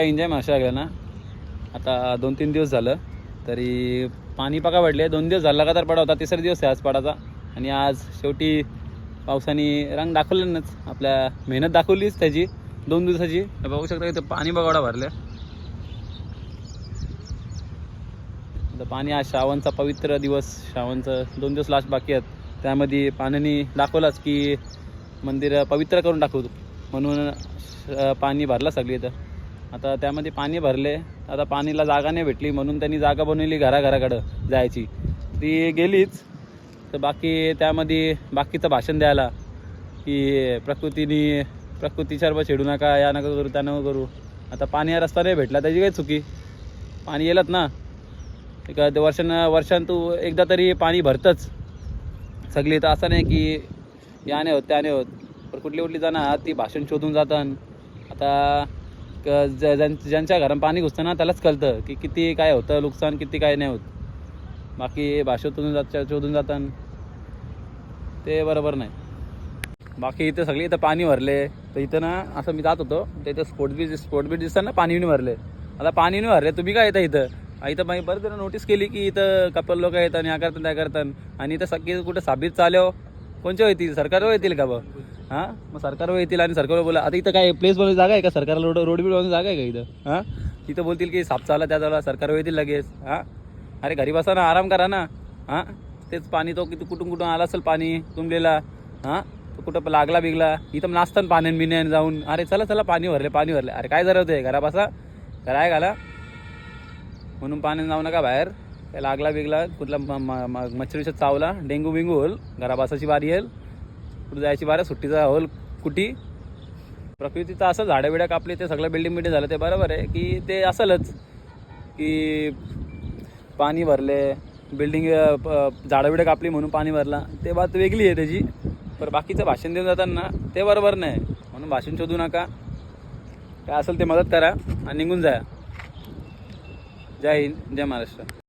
Enjoy माशा लागला ना आता 2-3 दिवस झालं तरी पाणी पका वाढले. 2 दिवस झाला लगातार पडा होता, तिसरा दिवस आहे आज पडाचा. आणि आज शेवटी पावसाने रंग दाखवलेच, आपल्या मेहनत दाखवलीच त्याची 2 दिवसाची. बघू शकता इथं पाणी बघावडा भरलं. आता पाणी आज श्रावणचा पवित्र दिवस, श्रावणचं 2 दिवस लास्ट बाकी आहेत. त्यामध्ये पाण्याने दाखवलाच की मंदिर पवित्र करून टाकू, म्हणून पाणी भरलं सगळी इथं. आता त्यामध्ये पाणी भरले. आता पाणीला जागा नाही भेटली म्हणून त्यांनी जागा बनवली घराघराकडं जायची, ती गेलीच. तर बाकी त्यामध्ये बाकीचं भाषण द्यायला की प्रकृतीच्या छेडू नका, या नका करू, त्या नका करू. आता पाणी रस्ता नाही भेटला त्याची काही चुकी. पाणी येलत ना, एक वर्षांतू एकदा तरी पाणी भरतंच सगळी. तर असं नाही की याने होत त्याने होत, पण कुठली जाणार ती भाषण शोधून जातात. आता ज्यांच्या घरात पाणी घुसतं ना त्यालाच कळतं की किती काय होतं नुकसान, किती काय नाही होत. बाकी भाषेतून शोधून जातात ते बरोबर नाही. बाकी इथं सगळी इथं पाणी भरले. तर इथं ना असं मी जात होतो तर इथं स्पोर्ट बीच दिसतात ना, पाणी भरले. आता पाणी नाही भरले, तुम्ही काय येतं इथं मी बरं जरा नोटीस केली की इथं कपल लोक येतात आणि या करतात त्या करतात. आणि इथं सगळी कुठं साबीत चालव कोणच्या येतील, सरकारवर येतील का बघ? हां, मग सरकारवर येतील आणि सरकारवर बोला. आता इथं काय प्लेस बनवून जागा आहे का? सरकारला रोड बिड बनवून जागा आहे का इथं? हां, तिथं बोलतील की साप चाला त्या चाला, सरकारवर येतील लगेच. हां, अरे घरी बसा ना, आराम करा ना. हां, तेच पाणी तो किती कुठून आला असेल पाणी तुंबलेला. हां, तो कुठं लागला बिगला इथं नाचताना पाण्यान बिण्यान जाऊन. अरे चला पाणी भरले. अरे काय जरा होते घरा बसा, घरा घाला म्हणून पाण्यात जाऊ नका बाहेर. काय लागला बिगला कुठला मच्छरीचा चावला, डेंगू बिंगू होल, घरा बसायची बारी येईल, कुठं जायची बारी सुट्टीचा होल कुठी. प्रकृतीचं असं झाडं बिडं कापली ते सगळं बिल्डिंग झालं ते बरोबर आहे की ते असलच की पाणी भरले, बिल्डिंग झाडं बिडं कापली म्हणून पाणी भरला, ते बात वेगळी आहे त्याची. पण बाकीचं भाषण देऊन जाताना ते बरोबर नाही. म्हणून भाषण शोधू नका, काय असेल ते मदत करा आणि निघून जा. जय हिंद, जय महाराष्ट्र.